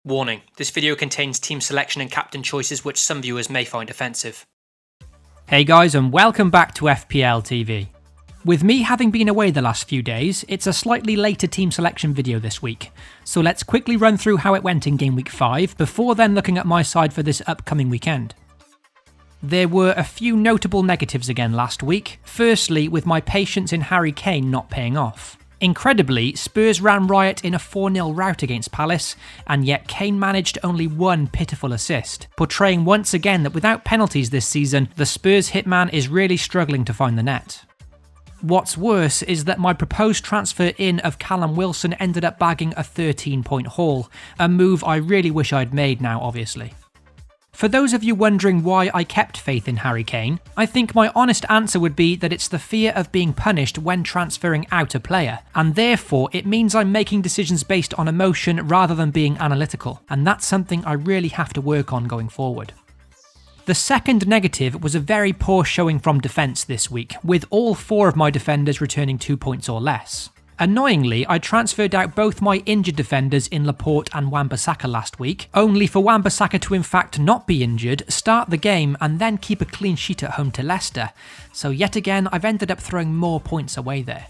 Warning, this video contains team selection and captain choices which some viewers may find offensive. Hey guys, and welcome back to FPL TV. With me having been away the last few days, it's a slightly later team selection video this week, so let's quickly run through how it went in Game Week 5 before then looking at my side for this upcoming weekend. There were a few notable negatives again last week, firstly with my patience in Harry Kane not paying off. Incredibly, Spurs ran riot in a 4-0 rout against Palace, and yet Kane managed only one pitiful assist, portraying once again that without penalties this season, the Spurs hitman is really struggling to find the net. What's worse is that my proposed transfer in of Callum Wilson ended up bagging a 13-point haul, a move I really wish I'd made now obviously. For those of you wondering why I kept faith in Harry Kane, I think my honest answer would be that it's the fear of being punished when transferring out a player, and therefore it means I'm making decisions based on emotion rather than being analytical, and that's something I really have to work on going forward. The second negative was a very poor showing from defence this week, with all 4 of my defenders returning 2 points or less. Annoyingly, I transferred out both my injured defenders in Laporte and Wan-Bissaka last week, only for Wan-Bissaka to in fact not be injured, start the game and then keep a clean sheet at home to Leicester, so yet again I've ended up throwing more points away there.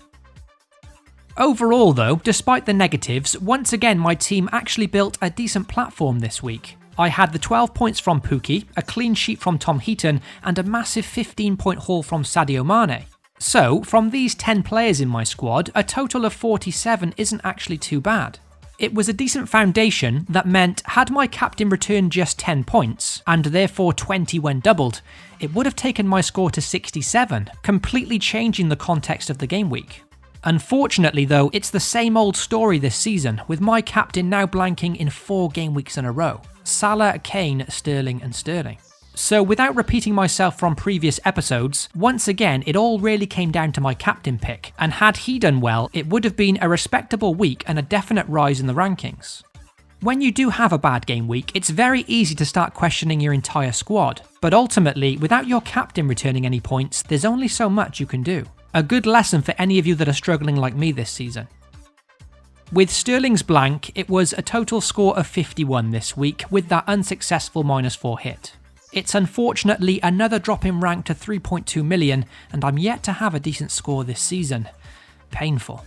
Overall though, despite the negatives, once again my team actually built a decent platform this week. I had the 12 points from Pukki, a clean sheet from Tom Heaton and a massive 15-point haul from Sadio Mane. So, from these 10 players in my squad, a total of 47 isn't actually too bad. It was a decent foundation that meant had my captain returned just 10 points, and therefore 20 when doubled, it would have taken my score to 67, completely changing the context of the game week. Unfortunately though, it's the same old story this season, with my captain now blanking in 4 game weeks in a row. Salah, Kane, Sterling and Sterling. So without repeating myself from previous episodes, once again it all really came down to my captain pick, and had he done well, it would have been a respectable week and a definite rise in the rankings. When you do have a bad game week, it's very easy to start questioning your entire squad, but ultimately, without your captain returning any points, there's only so much you can do. A good lesson for any of you that are struggling like me this season. With Sterling's blank, it was a total score of 51 this week, with that unsuccessful -4 hit. It's unfortunately another drop in rank to 3.2 million, and I'm yet to have a decent score this season. Painful.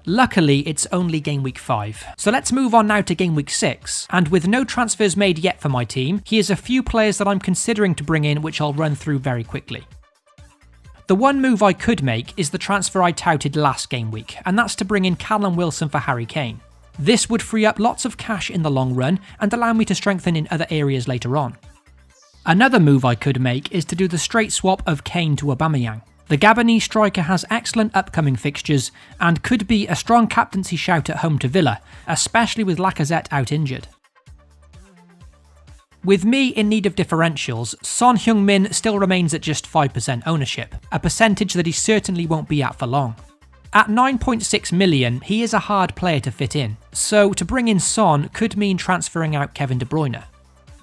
Luckily, it's only Game Week 5, so let's move on now to Game Week 6, and with no transfers made yet for my team, here's a few players that I'm considering to bring in which I'll run through very quickly. The one move I could make is the transfer I touted last game week, and that's to bring in Callum Wilson for Harry Kane. This would free up lots of cash in the long run and allow me to strengthen in other areas later on. Another move I could make is to do the straight swap of Kane to Aubameyang. The Gabonese striker has excellent upcoming fixtures and could be a strong captaincy shout at home to Villa, especially with Lacazette out injured. With me in need of differentials, Son Heung-min still remains at just 5% ownership, a percentage that he certainly won't be at for long. At 9.6 million, he is a hard player to fit in, so to bring in Son could mean transferring out Kevin De Bruyne.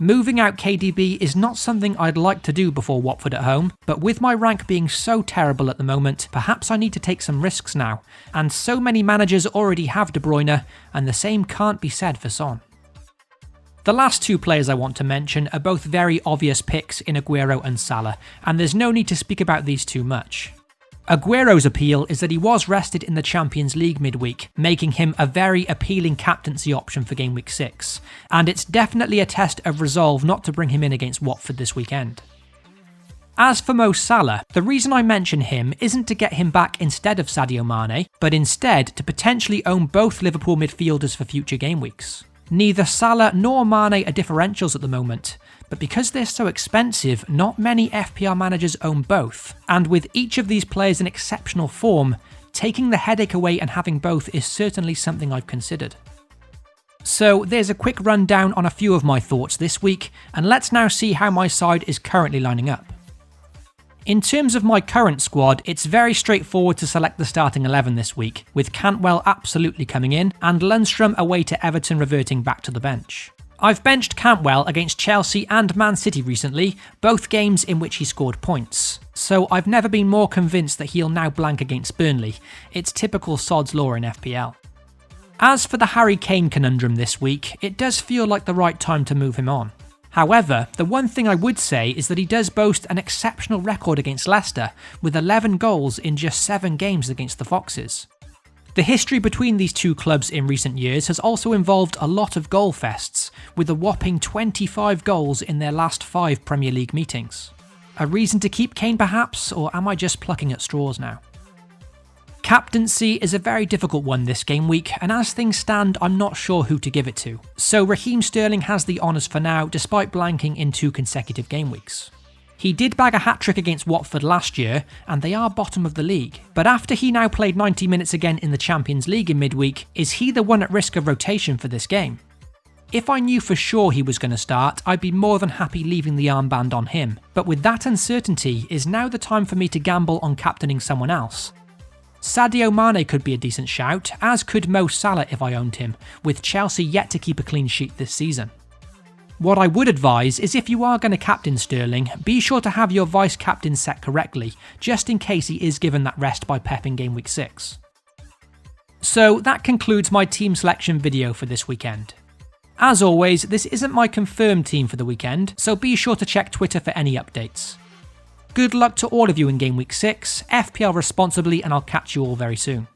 Moving out KDB is not something I'd like to do before Watford at home, but with my rank being so terrible at the moment, perhaps I need to take some risks now, and so many managers already have De Bruyne, and the same can't be said for Son. The last 2 players I want to mention are both very obvious picks in Aguero and Salah, and there's no need to speak about these too much. Aguero's appeal is that he was rested in the Champions League midweek, making him a very appealing captaincy option for Game Week 6, and it's definitely a test of resolve not to bring him in against Watford this weekend. As for Mo Salah, the reason I mention him isn't to get him back instead of Sadio Mane, but instead to potentially own both Liverpool midfielders for future game weeks. Neither Salah nor Mane are differentials at the moment, but because they're so expensive, not many FPL managers own both, and with each of these players in exceptional form, taking the headache away and having both is certainly something I've considered. So there's a quick rundown on a few of my thoughts this week, and let's now see how my side is currently lining up. In terms of my current squad, it's very straightforward to select the starting 11 this week, with Cantwell absolutely coming in, and Lundstram away to Everton reverting back to the bench. I've benched Cantwell against Chelsea and Man City recently, both games in which he scored points. So I've never been more convinced that he'll now blank against Burnley. It's typical sod's law in FPL. As for the Harry Kane conundrum this week, it does feel like the right time to move him on. However, the one thing I would say is that he does boast an exceptional record against Leicester, with 11 goals in just 7 games against the Foxes. The history between these two clubs in recent years has also involved a lot of goal fests, with a whopping 25 goals in their last 5 Premier League meetings. A reason to keep Kane perhaps, or am I just plucking at straws now? Captaincy is a very difficult one this game week, and as things stand, I'm not sure who to give it to. So Raheem Sterling has the honours for now, despite blanking in 2 consecutive game weeks. He did bag a hat-trick against Watford last year, and they are bottom of the league. But after he now played 90 minutes again in the Champions League in midweek, is he the one at risk of rotation for this game? If I knew for sure he was going to start, I'd be more than happy leaving the armband on him. But with that uncertainty, is now the time for me to gamble on captaining someone else? Sadio Mane could be a decent shout, as could Mo Salah if I owned him, with Chelsea yet to keep a clean sheet this season. What I would advise is if you are going to captain Sterling, be sure to have your vice-captain set correctly, just in case he is given that rest by Pep in game week 6. So that concludes my team selection video for this weekend. As always, this isn't my confirmed team for the weekend, so be sure to check Twitter for any updates. Good luck to all of you in game week 6, FPL responsibly, and I'll catch you all very soon.